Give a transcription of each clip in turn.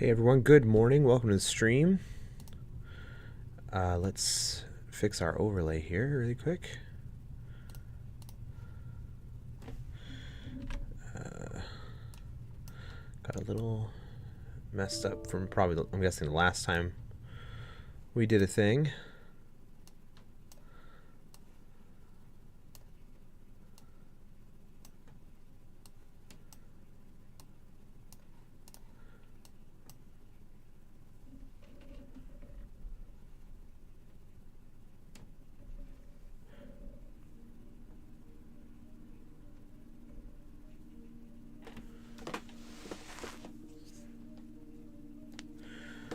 Hey everyone, good morning. Welcome to the stream. Let's fix our overlay here really quick. Got a little messed up from probably, I'm guessing, the last time we did a thing.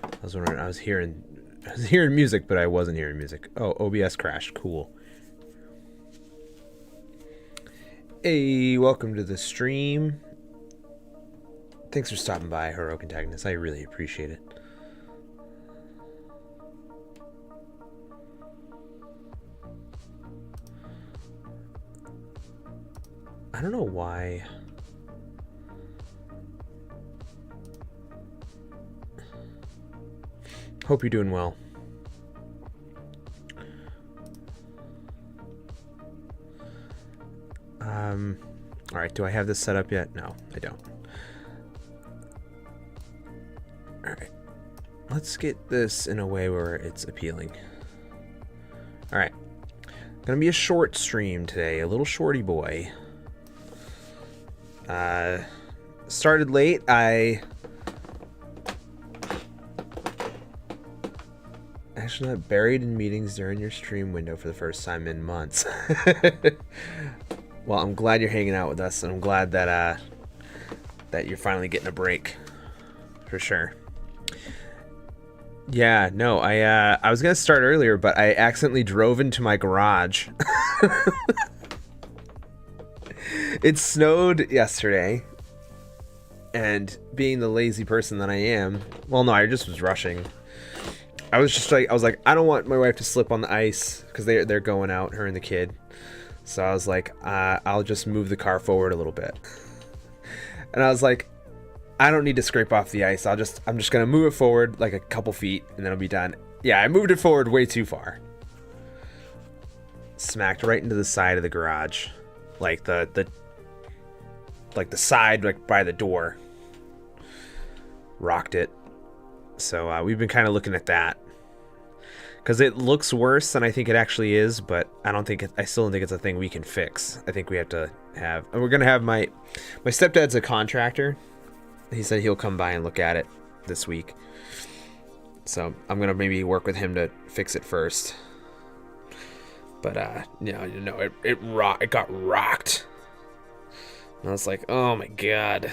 I was wondering, I was hearing music, but I wasn't hearing music. Oh, OBS crashed. Cool. Hey, welcome to the stream. Thanks for stopping by, Heroic Antagonist. I really appreciate it. I don't know why. Hope you're doing well. All right, do I have this set up yet? No, I don't. All right, let's get this in a way where it's appealing. All right, gonna be a short stream today, a little shorty boy. Started late. I actually got buried in meetings during your stream window for the first time in months. Well, I'm glad you're hanging out with us, and I'm glad that that you're finally getting a break, for sure. Yeah, no, I was gonna start earlier, but I accidentally drove into my garage. It snowed yesterday, and being the lazy person that I am, well, no, I just was rushing. I was like, I don't want my wife to slip on the ice because they're going out, her and the kid. So I was like, I'll just move the car forward a little bit. And I was like, I don't need to scrape off the ice. I'm just gonna move it forward like a couple feet, and then it'll be done. Yeah, I moved it forward way too far. Smacked right into the side of the garage, like the side, like by the door. Rocked it. So we've been kind of looking at that. Because it looks worse than I think it actually is, but I still don't think it's a thing we can fix. I think we have to have, and we're gonna have my stepdad's a contractor. He said he'll come by and look at it this week. So I'm gonna maybe work with him to fix it first. But it got rocked. And I was like, oh my god.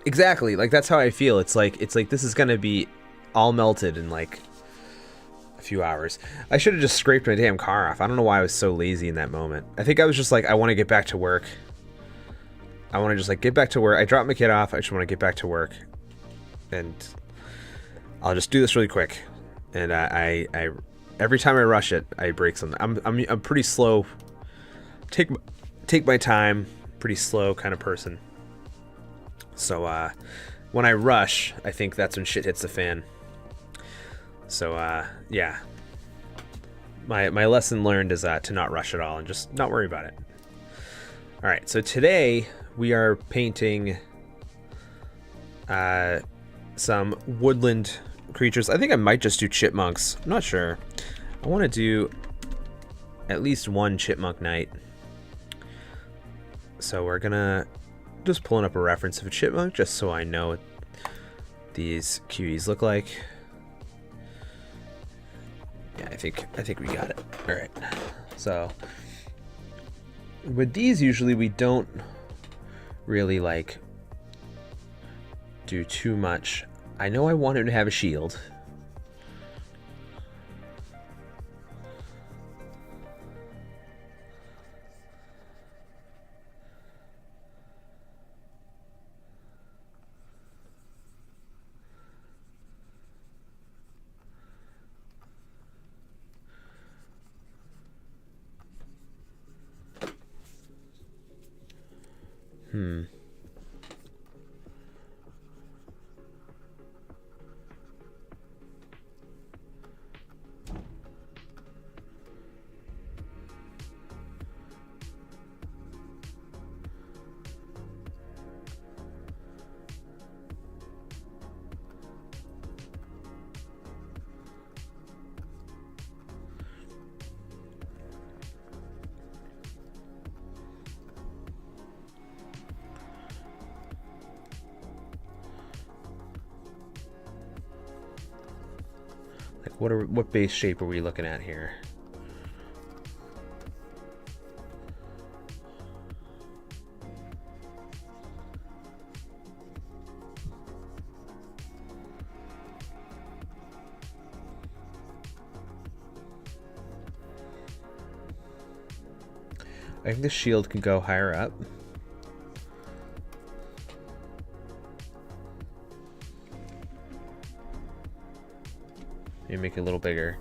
Exactly, like that's how I feel. It's like this is gonna be all melted in like a few hours. I should have just scraped my damn car off. I don't know why I was so lazy in that moment. I think I was just like, I want to get back to work. I want to just like get back to work. I dropped my kid off. I just want to get back to work, and I'll just do this really quick. And I every time I rush it, I break something. I'm pretty slow. Take my time. Pretty slow kind of person. So when I rush, I think that's when shit hits the fan. So yeah, my lesson learned is to not rush at all and just not worry about it. All right, so today we are painting some woodland creatures. I think I might just do chipmunks. I'm not sure. I want to do at least one chipmunk night. So we're gonna just pulling up a reference of a chipmunk just so I know what these cuties look like. Yeah, I think we got it. All right. So with these, usually we don't really like do too much. I know I want him to have a shield. What base shape are we looking at here? I think the shield can go higher up. Maybe make it a little bigger.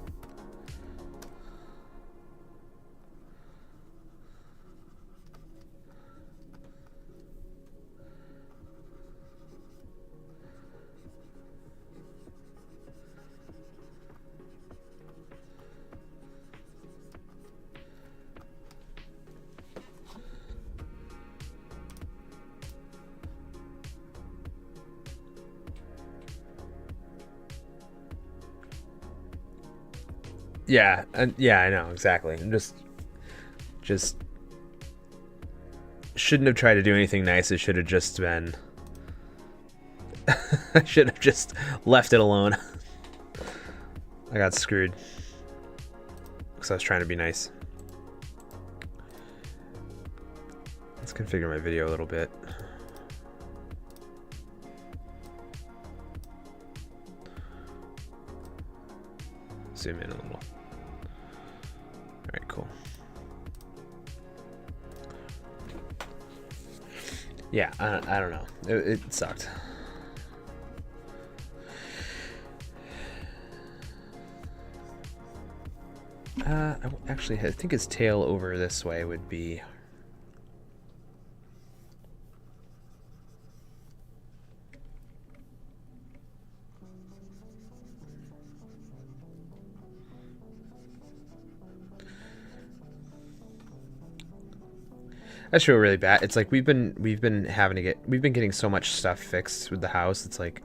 Yeah, and yeah, I know exactly. I'm just shouldn't have tried to do anything nice. It should have just been. I should have just left it alone. I got screwed because I was trying to be nice. Let's configure my video a little bit. Zoom in a little. All right, cool. Yeah, I don't know. It sucked. Actually, I think his tail over this way would be. That's really bad. It's like we've been getting so much stuff fixed with the house. It's like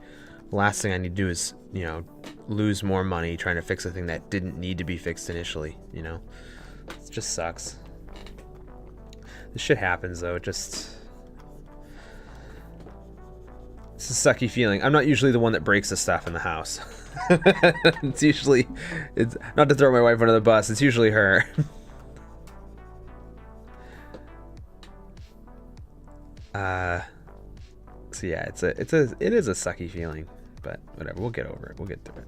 the last thing I need to do is, you know, lose more money trying to fix a thing that didn't need to be fixed initially, you know? It just sucks. This shit happens though. It's a sucky feeling. I'm not usually the one that breaks the stuff in the house. It's not to throw my wife under the bus. It's usually her. So yeah, it is a sucky feeling, but whatever. We'll get over it. We'll get through it.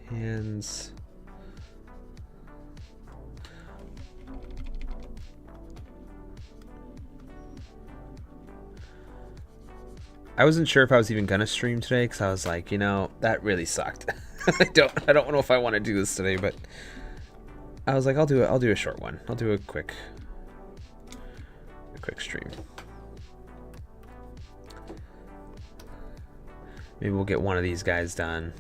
Hands. I wasn't sure if I was even gonna stream today because I was like, you know, that really sucked. I don't know if I want to do this today, but I was like, I'll do a short one. I'll do a quick stream. Maybe we'll get one of these guys done.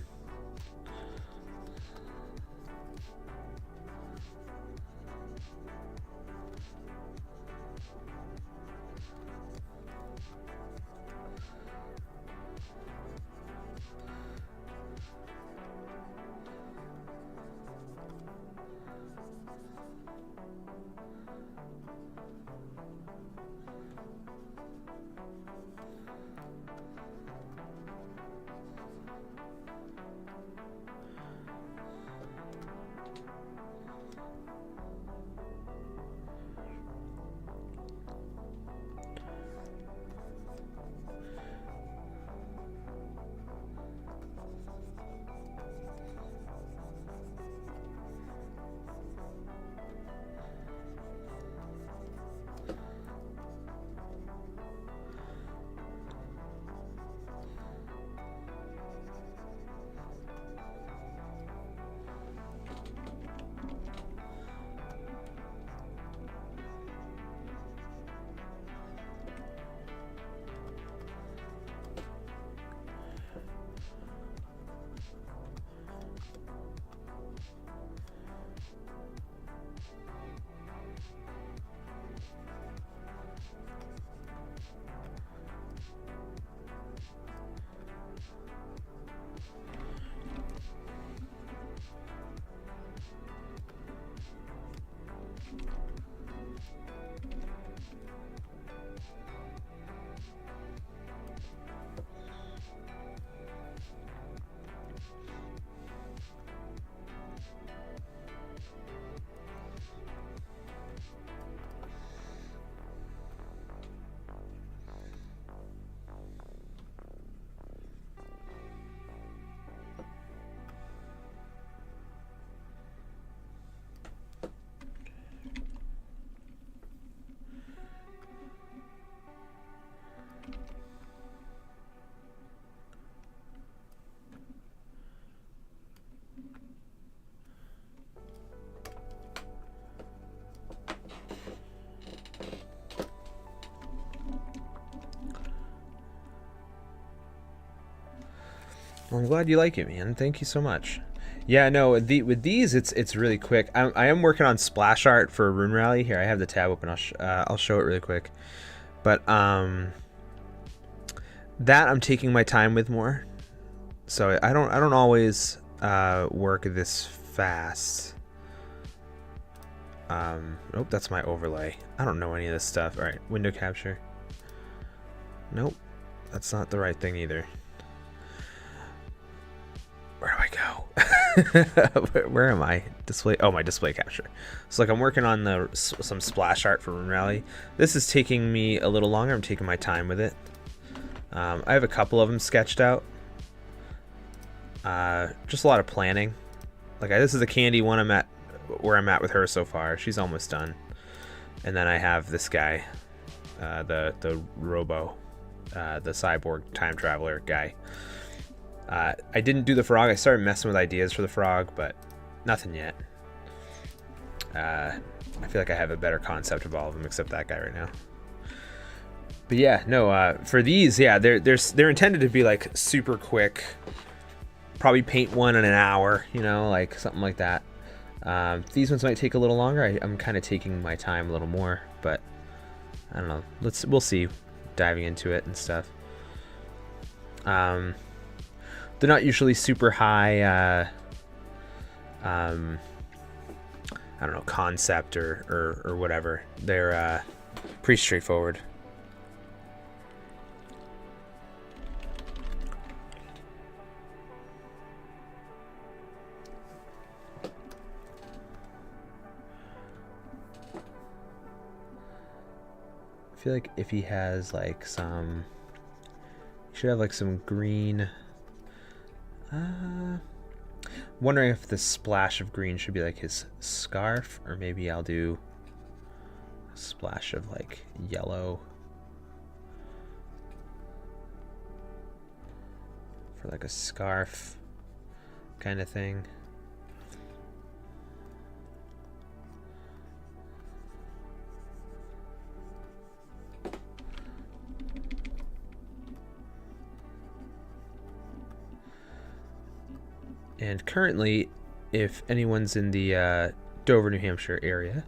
Well, I'm glad you like it, man. Thank you so much. Yeah, no, with these, it's really quick. I am working on splash art for Rune Rally. Here, I have the tab open. I'll show it really quick. But that I'm taking my time with more. So I don't always work this fast. Nope, that's my overlay. I don't know any of this stuff. All right, window capture. Nope, that's not the right thing either. Where do I go? Where am I? Display. Oh, my display capture. So like I'm working on some splash art for Rune Rally. This is taking me a little longer. I'm taking my time with it. I have a couple of them sketched out. Just a lot of planning. Like this is a Candy one. Where I'm at with her so far. She's almost done. And then I have this guy, the Robo, the cyborg time traveler guy. I didn't do the frog. I started messing with ideas for the frog, but nothing yet. I feel like I have a better concept of all of them except that guy right now. But yeah, no. For these, yeah, they're intended to be like super quick. Probably paint one in an hour, you know, like something like that. These ones might take a little longer. I'm kind of taking my time a little more, but I don't know. We'll see. Diving into it and stuff. They're not usually super high. I don't know, concept or whatever. They're pretty straightforward. I feel like if he has like some, he should have like some green. Wondering if the splash of green should be like his scarf, or maybe I'll do a splash of like yellow for like a scarf kind of thing. And currently, if anyone's in the Dover, New Hampshire area,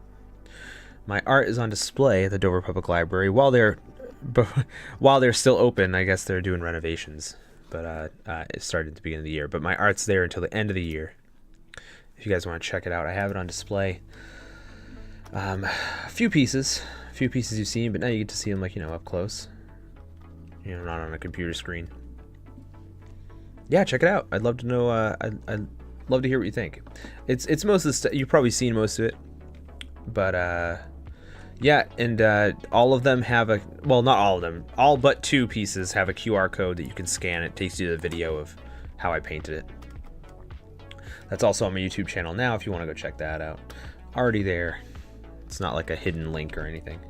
my art is on display at the Dover Public Library while they're still open. I guess they're doing renovations, but it started at the beginning of the year. But my art's there until the end of the year. If you guys want to check it out, I have it on display. A few pieces you've seen, but now you get to see them like, you know, up close. You know, not on a computer screen. Yeah, check it out. I'd love to know. I'd love to hear what you think. It's most of the stuff you've probably seen most of it, but yeah, and all of them have a, well, not all of them, all but 2 pieces have a QR code that you can scan. It takes you to the video of how I painted it. That's also on my YouTube channel now if you want to go check that out. Already there. It's not like a hidden link or anything.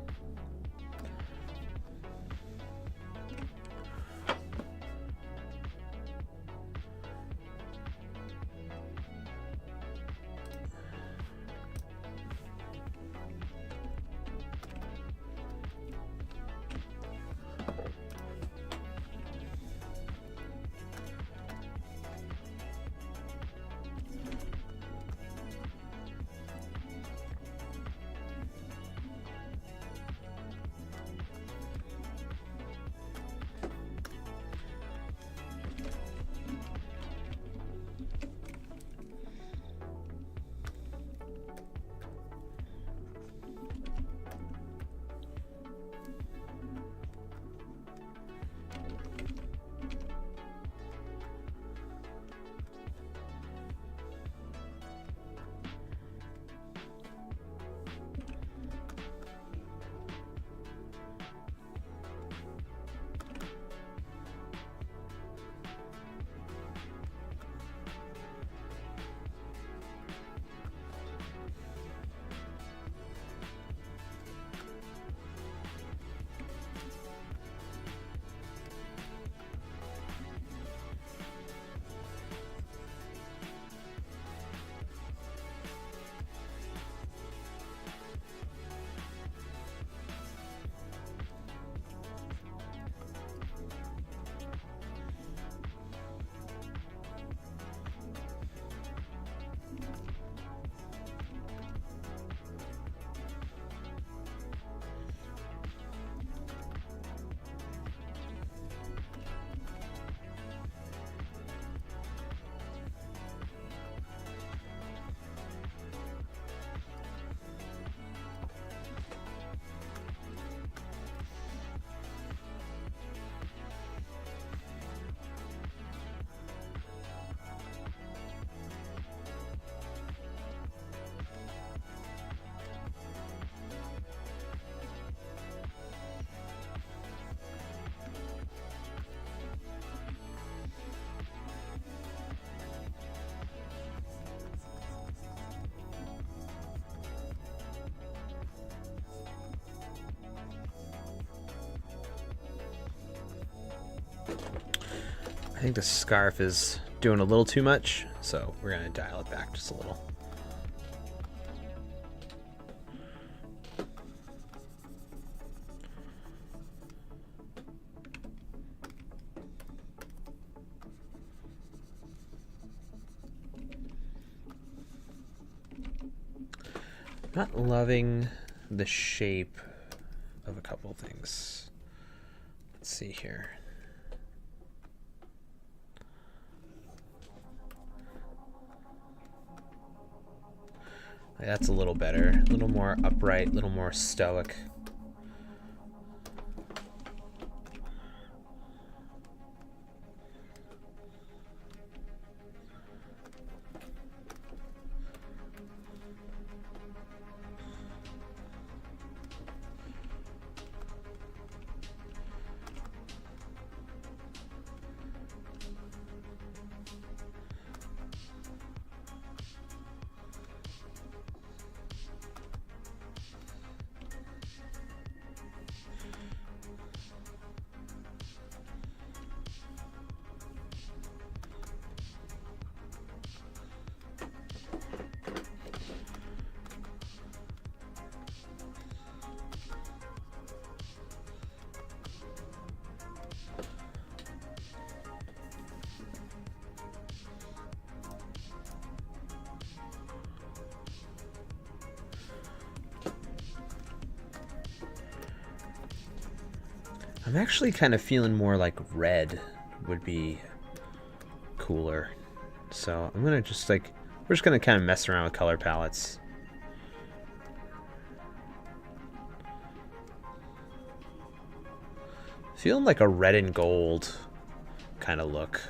I think the scarf is doing a little too much, so we're gonna dial it back just a little. Not loving the shape of a couple things. Let's see here. That's a little better, a little more upright, a little more stoic. I'm actually kind of feeling more like red would be cooler. So I'm gonna just like, we're just gonna kind of mess around with color palettes. Feeling like a red and gold kind of look.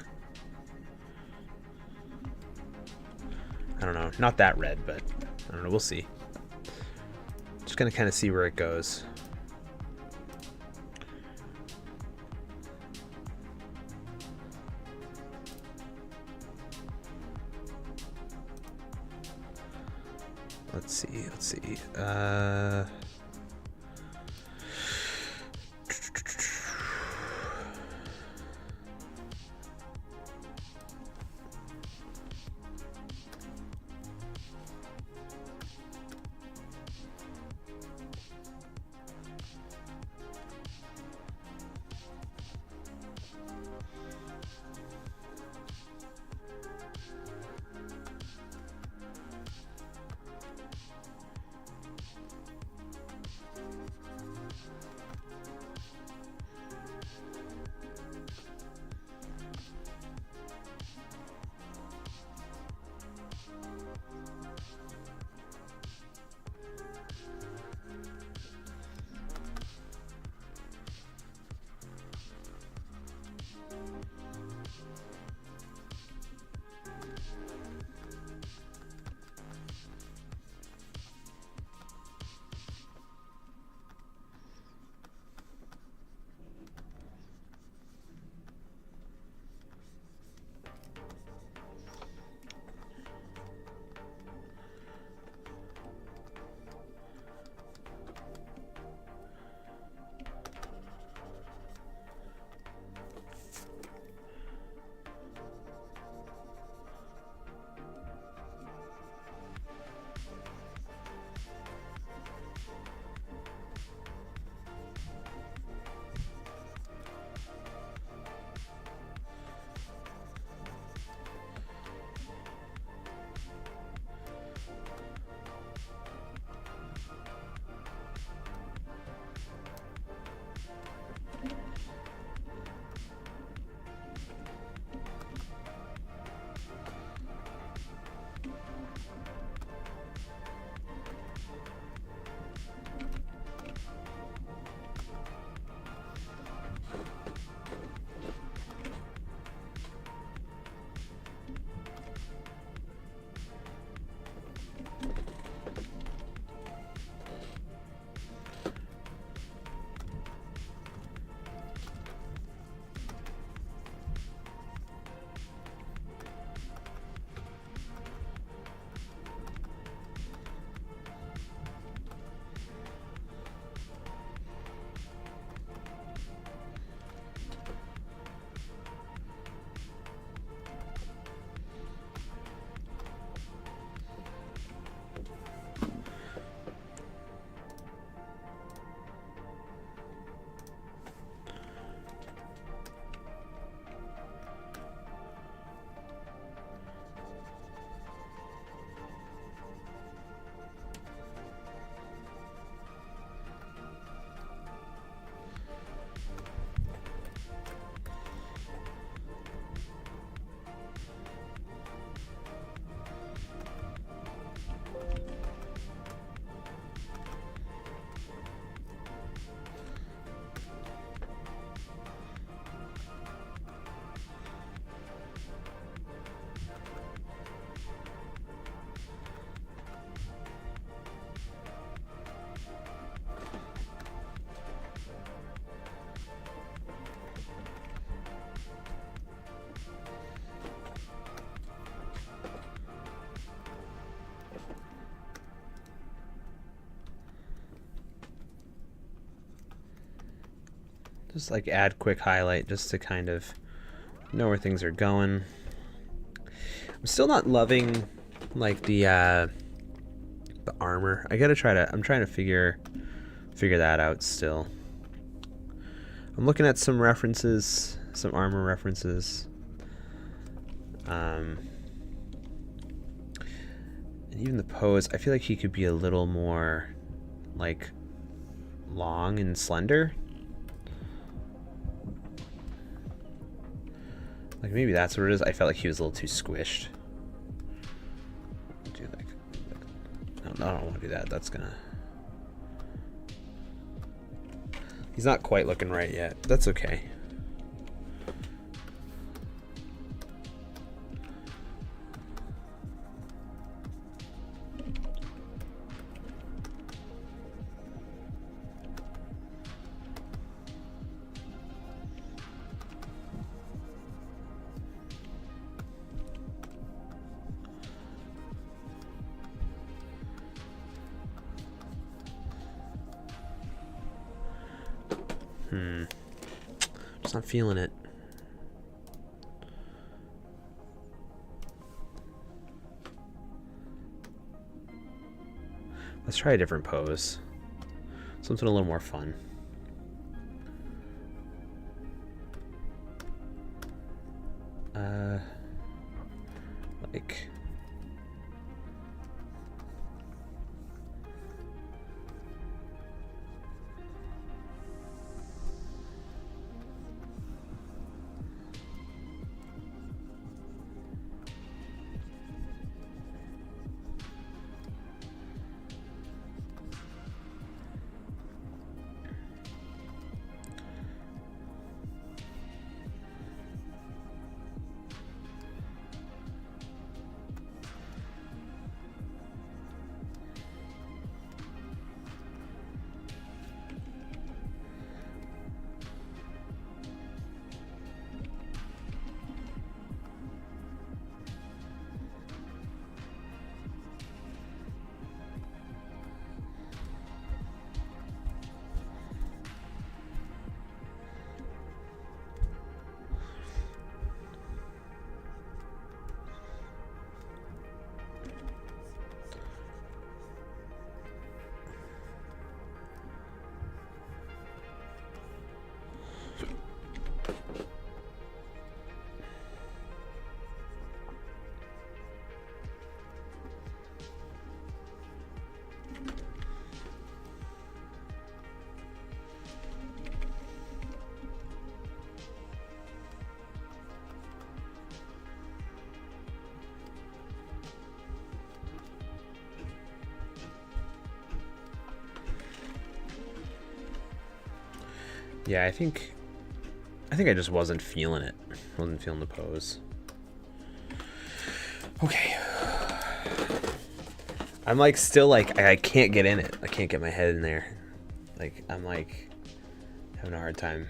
I don't know, not that red, but I don't know, we'll see. Just gonna kind of see where it goes. Let's see. Just like add quick highlight just to kind of know where things are going. I'm still not loving like the armor. I'm trying to figure that out still. I'm looking at some references, some armor references. And even the pose, I feel like he could be a little more like long and slender. Like maybe that's what it is. I felt like he was a little too squished. Do like no, I don't want to do that. That's gonna. He's not quite looking right yet. That's okay. Just not feeling it. Let's try a different pose. Something a little more fun. Like... Yeah, I think I just wasn't feeling it. Wasn't feeling the pose. Okay. I'm like still like I can't get in it. I can't get my head in there. Like I'm like having a hard time.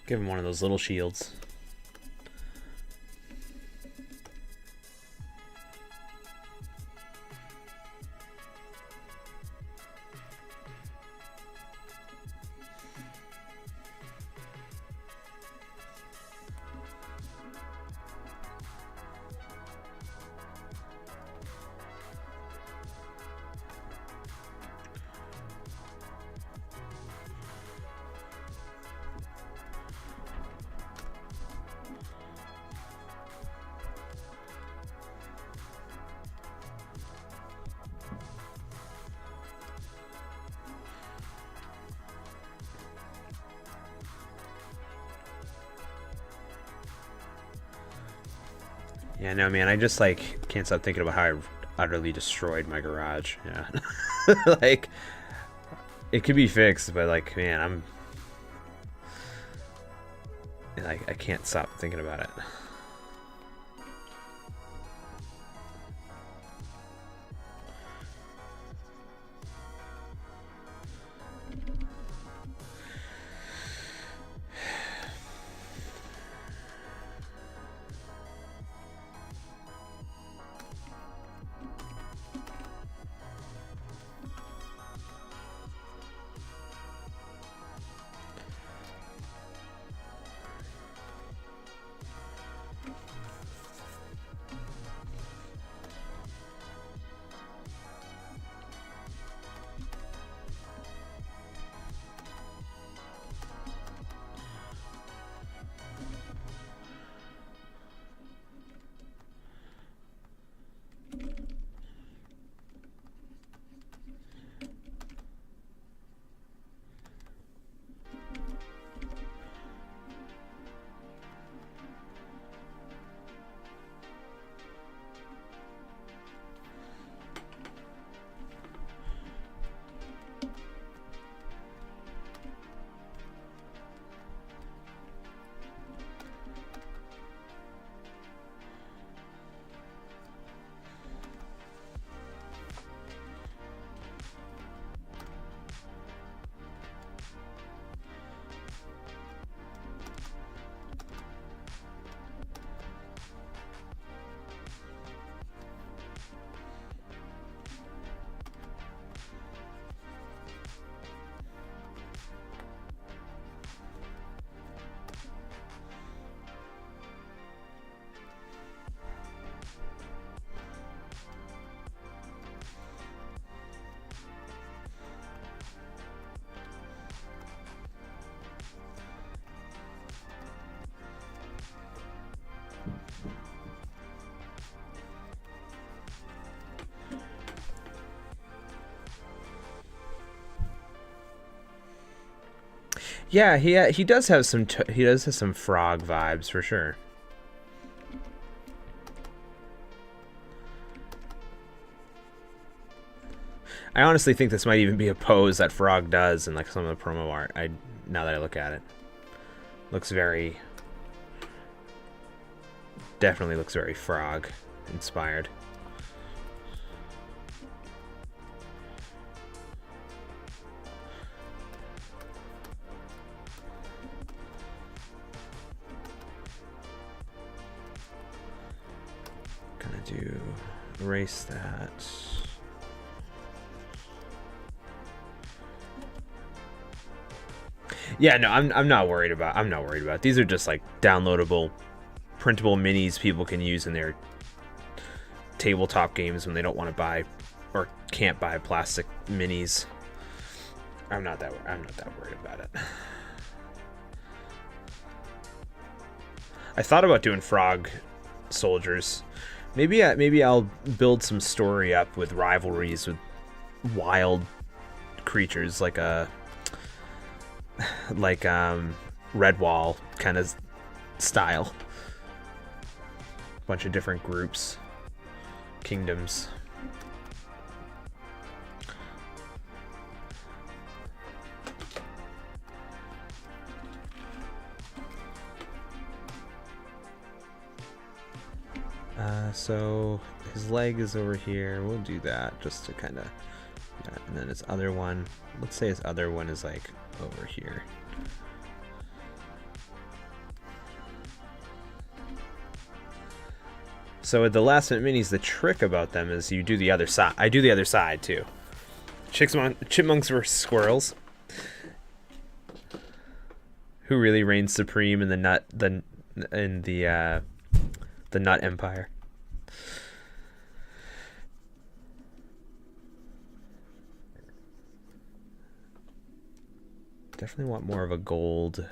Give him one of those little shields. Yeah, no, man, I just, like, can't stop thinking about how I utterly destroyed my garage. Yeah. Like, it could be fixed, but, like, man, I can't stop thinking about it. Yeah, he does have some frog vibes for sure. I honestly think this might even be a pose that Frog does in like some of the promo art. Now that I look at it, looks very, definitely looks very Frog inspired. Erase that. Yeah, no, I'm not worried about. These are just like downloadable, printable minis people can use in their tabletop games when they don't want to buy or can't buy plastic minis. I'm not that worried about it. I thought about doing frog soldiers. Maybe I'll build some story up with rivalries with wild creatures like Redwall kind of style. Bunch of different groups, kingdoms. So his leg is over here. We'll do that just to kind of, yeah, and then his other one. Let's say his other one is like over here. So with the last minute minis, the trick about them is you do the other side. I do the other side too. Chipmunks versus squirrels. Who really reigns supreme in the nut empire? Definitely want more of a gold.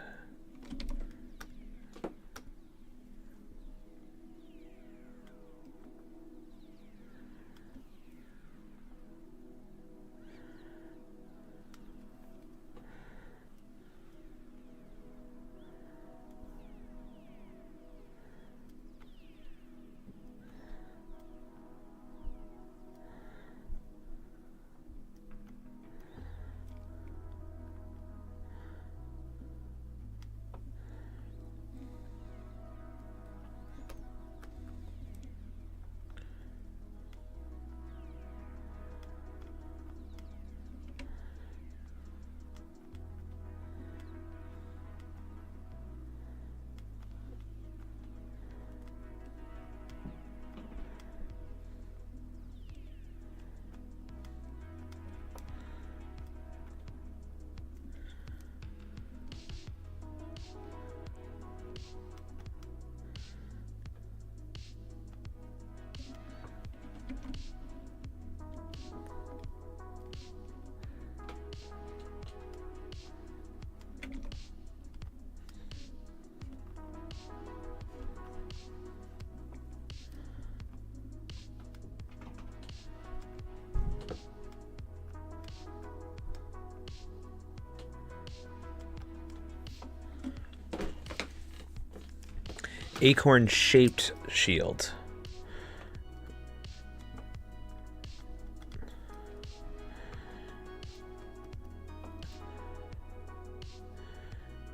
Acorn-shaped shield.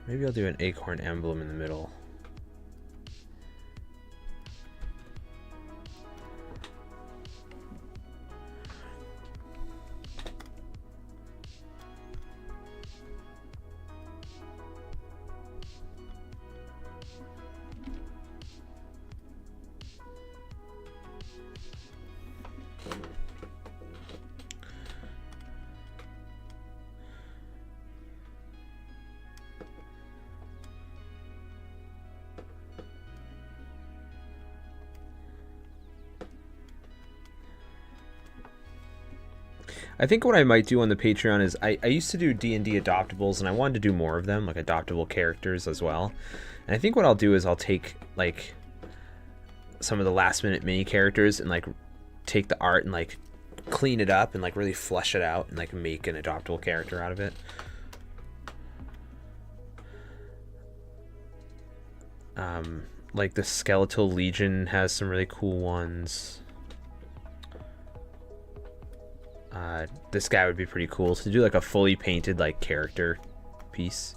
Maybe I'll do an acorn emblem in the middle. I think what I might do on the Patreon is I used to do D&D adoptables, and I wanted to do more of them, like adoptable characters as well. And I think what I'll do is I'll take like some of the last minute mini characters and like take the art and like clean it up and like really flesh it out and like make an adoptable character out of it. Like the Skeletal Legion has some really cool ones. This guy would be pretty cool to do like a fully painted like character piece.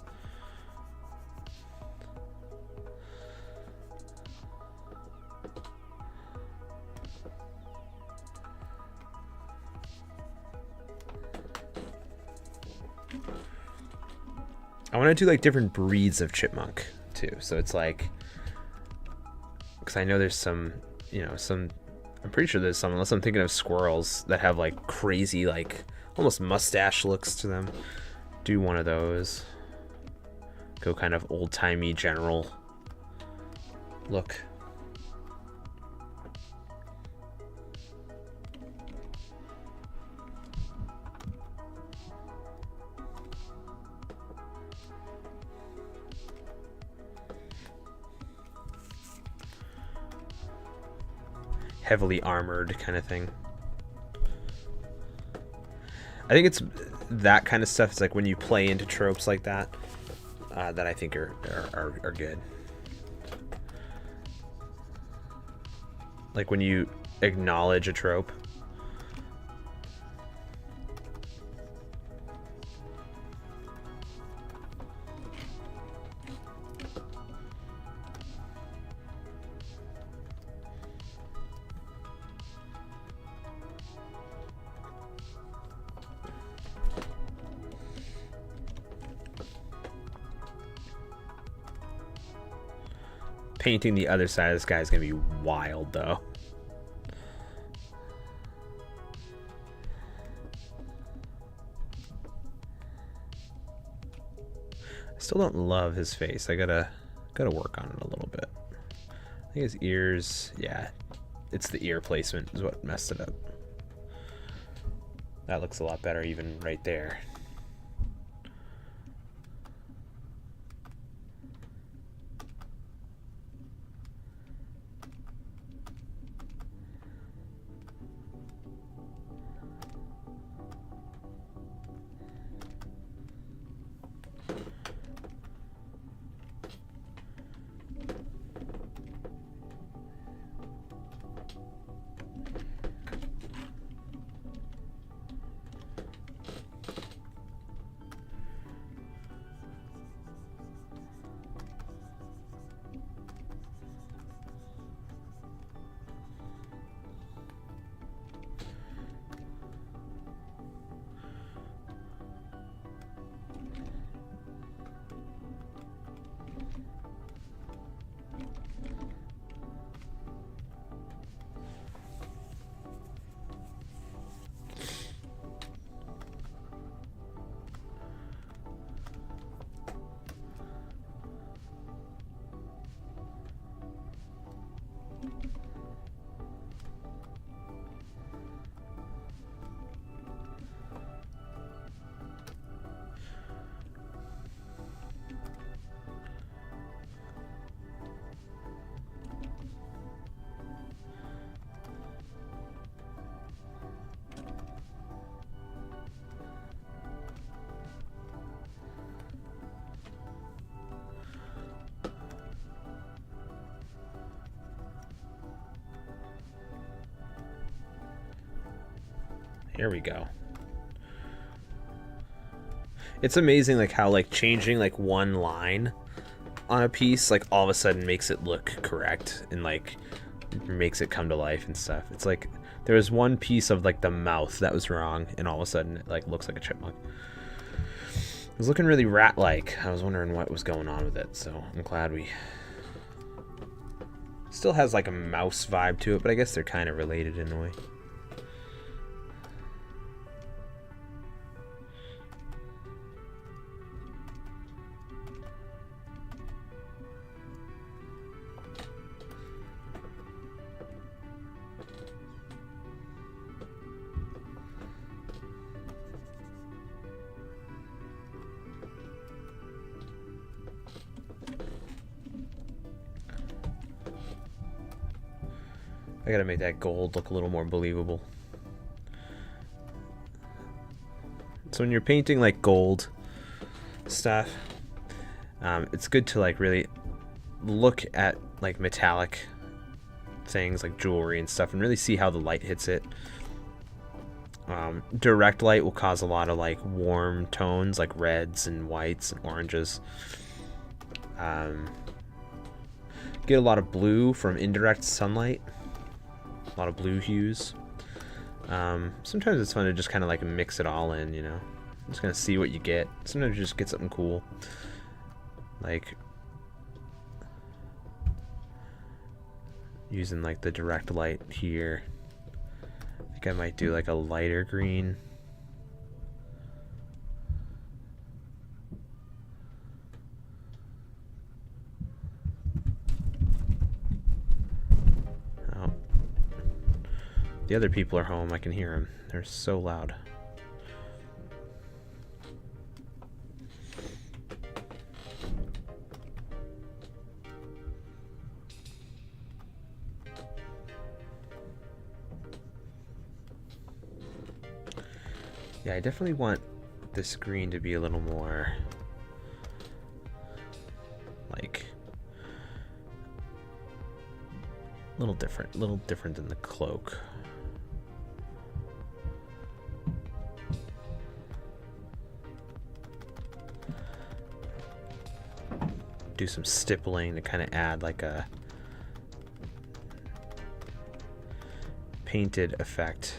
I want to do like different breeds of chipmunk too, so it's like, because I know there's some, you know, some, I'm pretty sure there's some, unless I'm thinking of squirrels that have like crazy, like almost mustache looks to them. Do one of those. Go kind of old-timey general look. Heavily armored kind of thing. I think it's that kind of stuff. It's like when you play into tropes like that, that I think are good. Like when you acknowledge a trope. Painting the other side of this guy is gonna be wild, though. I still don't love his face. I gotta work on it a little bit. I think his ears, yeah, it's the ear placement is what messed it up. That looks a lot better even right there. Here we go. It's amazing like how like changing like one line on a piece like all of a sudden makes it look correct and like makes it come to life and stuff. It's like there was one piece of like the mouth that was wrong and all of a sudden it like looks like a chipmunk. It was looking really rat-like. I was wondering what was going on with it, so I'm glad we... Still has like a mouse vibe to it, but I guess they're kind of related in a way. I gotta make that gold look a little more believable. So when you're painting like gold stuff, it's good to like really look at like metallic things like jewelry and stuff and really see how the light hits it. Direct light will cause a lot of like warm tones like reds and whites and oranges. Get a lot of blue from indirect sunlight. A lot of blue hues. Sometimes it's fun to just kind of like mix it all in, you know. Just kind of see what you get. Sometimes you just get something cool. Like using like the direct light here. I think I might do like a lighter green. The other people are home. I can hear them. They're so loud. Yeah, I definitely want this green to be a little more like a little different than the cloak. Do some stippling to kind of add like a painted effect.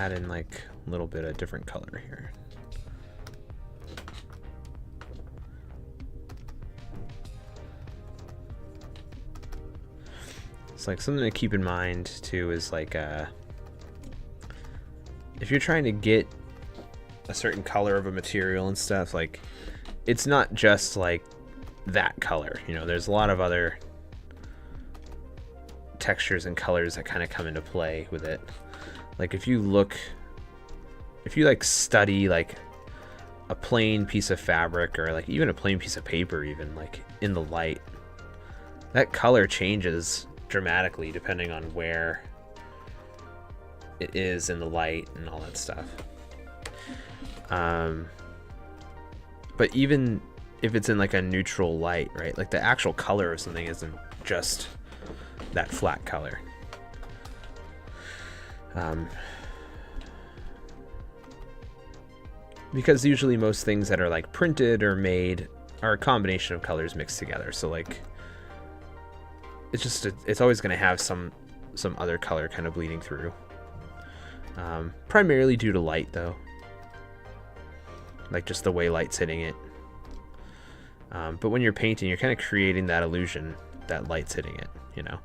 add in like a little bit of different color here. It's like something to keep in mind too is like if you're trying to get a certain color of a material and stuff, like it's not just like that color, you know, there's a lot of other textures and colors that kind of come into play with it. Like if you like study like a plain piece of fabric or like even a plain piece of paper, even like in the light, that color changes dramatically depending on where it is in the light and all that stuff. But even if it's in like a neutral light, right, like the actual color of something isn't just that flat color. Because usually most things that are like printed or made are a combination of colors mixed together, so like it's always going to have some other color kind of bleeding through, primarily due to light though, like just the way light's hitting it. But when you're painting, you're kind of creating that illusion that light's hitting it, you know.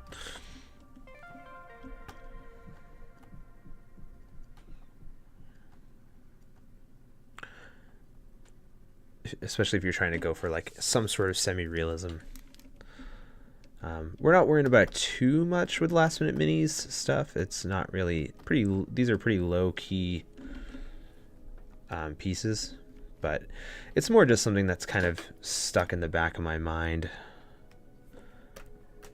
Especially if you're trying to go for like some sort of semi-realism. We're not worrying about too much with last minute minis stuff. It's not really these are pretty low key pieces, but it's more just something that's kind of stuck in the back of my mind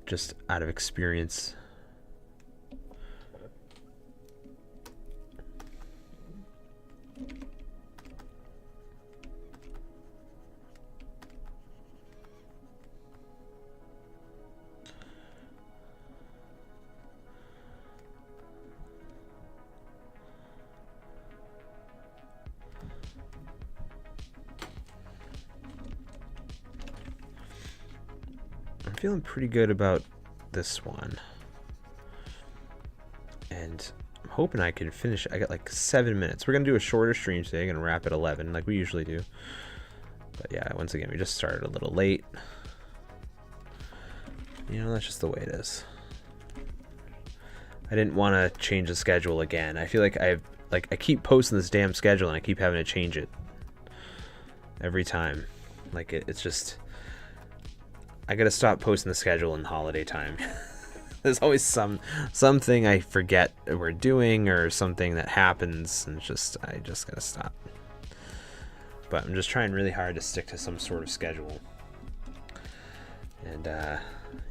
just out of experience. Feeling pretty good about this one, and I'm hoping I can finish. I got like 7 minutes. We're gonna do a shorter stream today. I'm gonna wrap at 11 like we usually do, but yeah, once again we just started a little late, you know. That's just the way it is. I didn't want to change the schedule again. I feel like I keep posting this damn schedule and I keep having to change it every time. Like it's just, I gotta stop posting the schedule in holiday time. There's always something I forget we're doing or something that happens, and I just gotta stop. But I'm just trying really hard to stick to some sort of schedule. And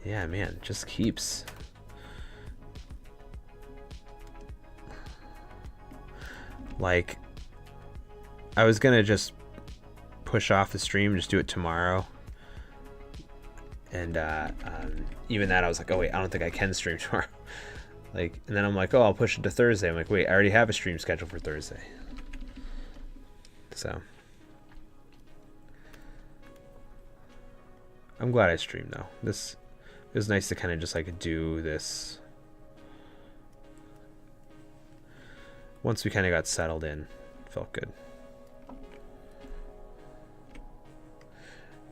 yeah, man, it just keeps. Like, I was gonna just push off the stream and just do it tomorrow. And even that, I was like, oh wait, I don't think I can stream tomorrow. Like, and then I'm like, oh, I'll push it to Thursday. I'm like, wait, I already have a stream scheduled for Thursday. So I'm glad I streamed though. It was nice to kind of just like do this. Once we kind of got settled in, felt good.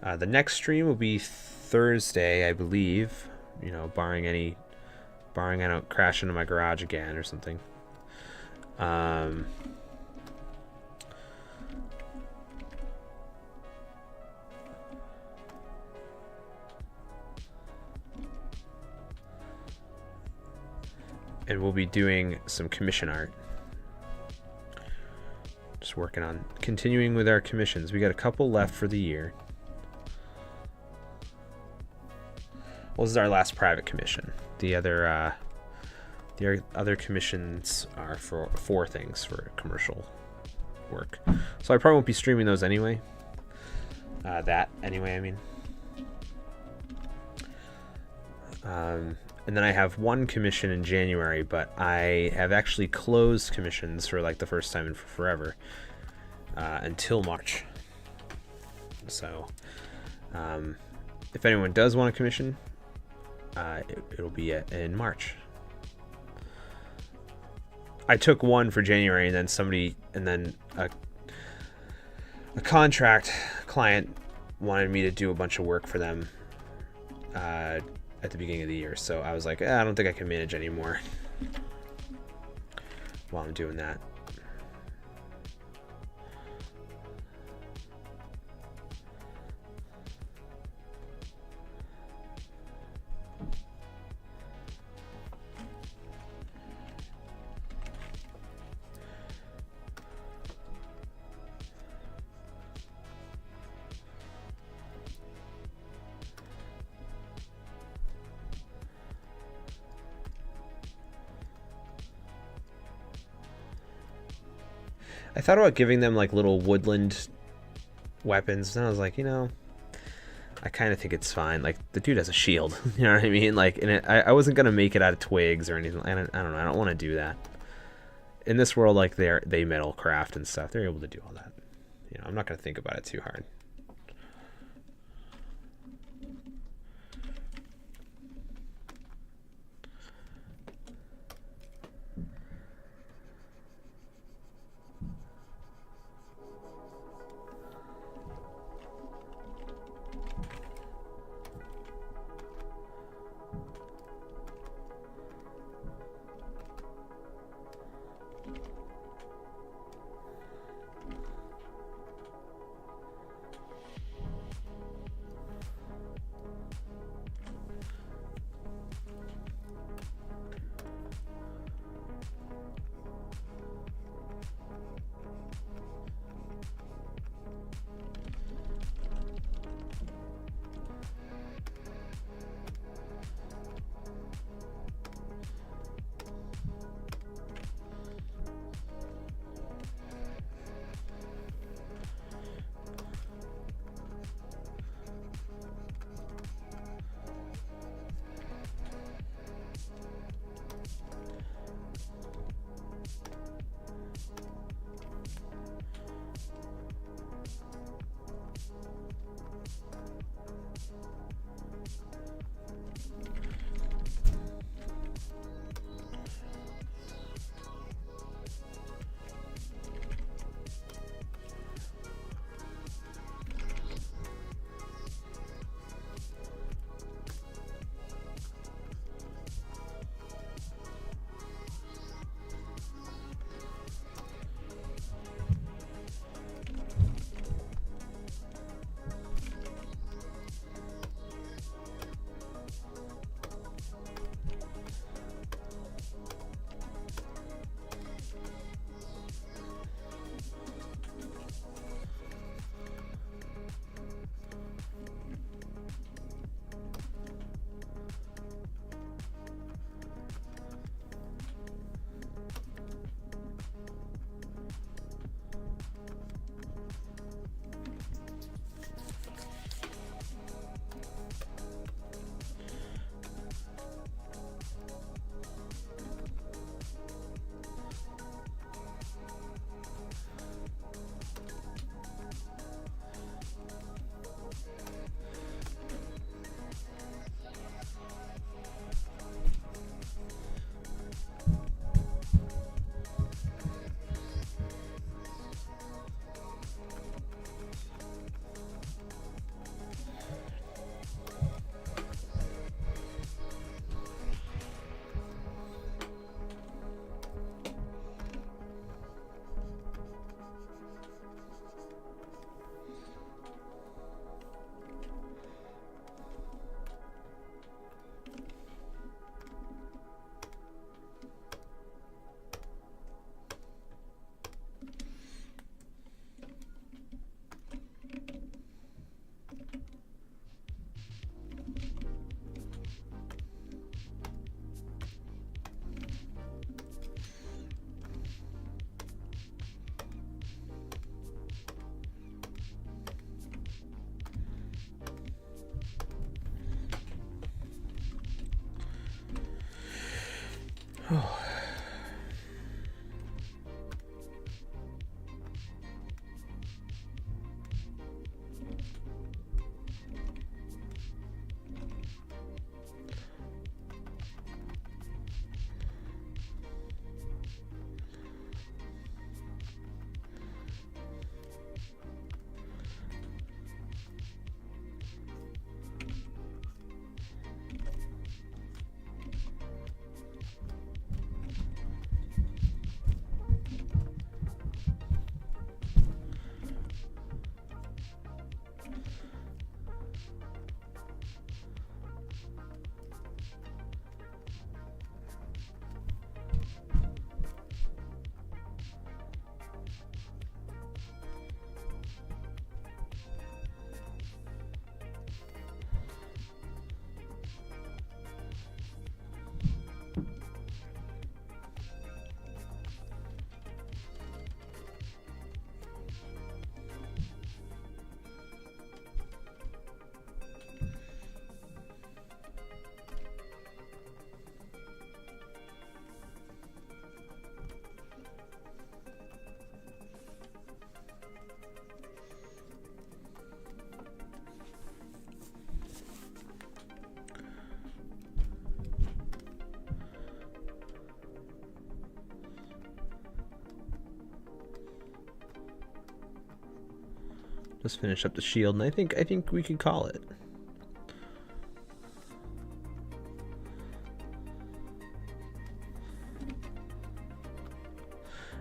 The next stream will be Thursday, I believe. You know, barring I don't crash into my garage again or something. And we'll be doing some commission art. Just working on continuing with our commissions. We got a couple left for the year. Well, this is our last private commission. The other commissions are for 4 things for commercial work. So I probably won't be streaming those anyway. I mean. And then I have 1 commission in January, but I have actually closed commissions for like the first time in forever until March. So if anyone does want a commission, it'll be in March. I took one for January, and then a contract client wanted me to do a bunch of work for them at the beginning of the year. So I was like, I don't think I can manage anymore while I'm doing that. I thought about giving them like little woodland weapons, and I was like, I kind of think it's fine. Like, the dude has a shield, you know what I mean? Like, and I wasn't gonna make it out of twigs or anything. I don't know. I don't want to do that. In this world, like they metal craft and stuff, they're able to do all that. I'm not gonna think about it too hard. Let's finish up the shield, and I think we can call it.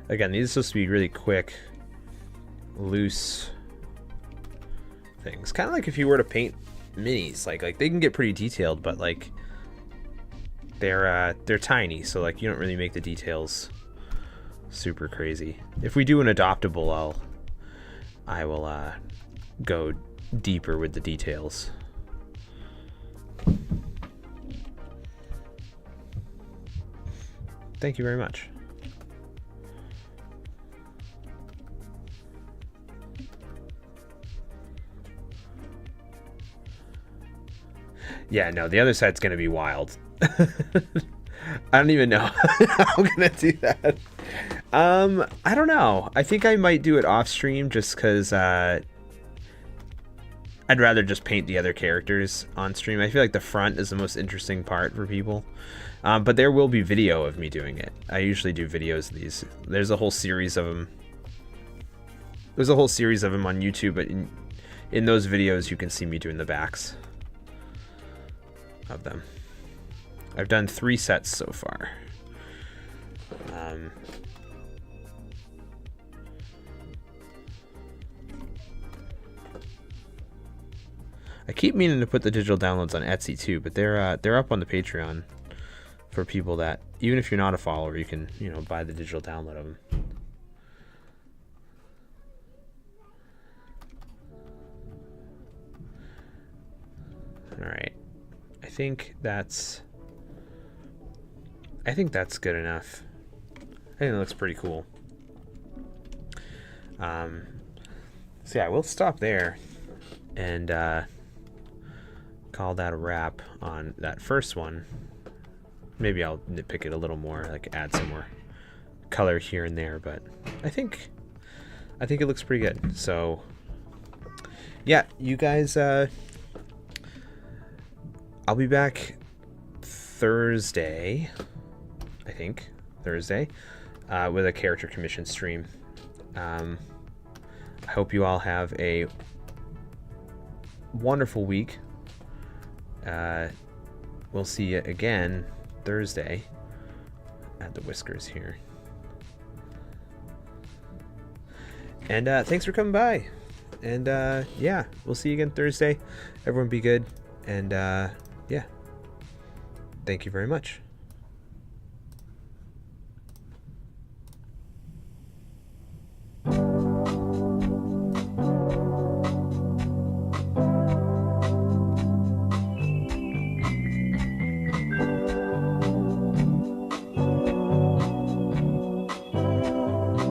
Again, these are supposed to be really quick, loose things. Kind of like if you were to paint minis, like they can get pretty detailed, but like they're tiny, so like you don't really make the details super crazy. If we do an adoptable, I will go deeper with the details. Thank you very much. Yeah, no, the other side's gonna be wild. I don't even know how I'm gonna do that. I don't know. I think I might do it off stream just because I'd rather just paint the other characters on stream. I feel like the front is the most interesting part for people. But there will be video of me doing it. I usually do videos of these. There's a whole series of them. There's a whole series of them on YouTube, but in those videos you can see me doing the backs of them. I've done 3 sets so far. I keep meaning to put the digital downloads on Etsy too, but they're up on the Patreon for people that, even if you're not a follower, you can, you know, buy the digital download of them. All right, I think that's good enough. I think it looks pretty cool. So yeah, we'll stop there and call that a wrap on that first one. Maybe I'll nitpick it a little more, like add some more color here and there, but I think it looks pretty good. So yeah, you guys, I'll be back Thursday, I think, with a character commission stream. I hope you all have a wonderful week. We'll see you again Thursday at the Whiskers here. And thanks for coming by. And yeah, we'll see you again Thursday. Everyone be good. And yeah, thank you very much.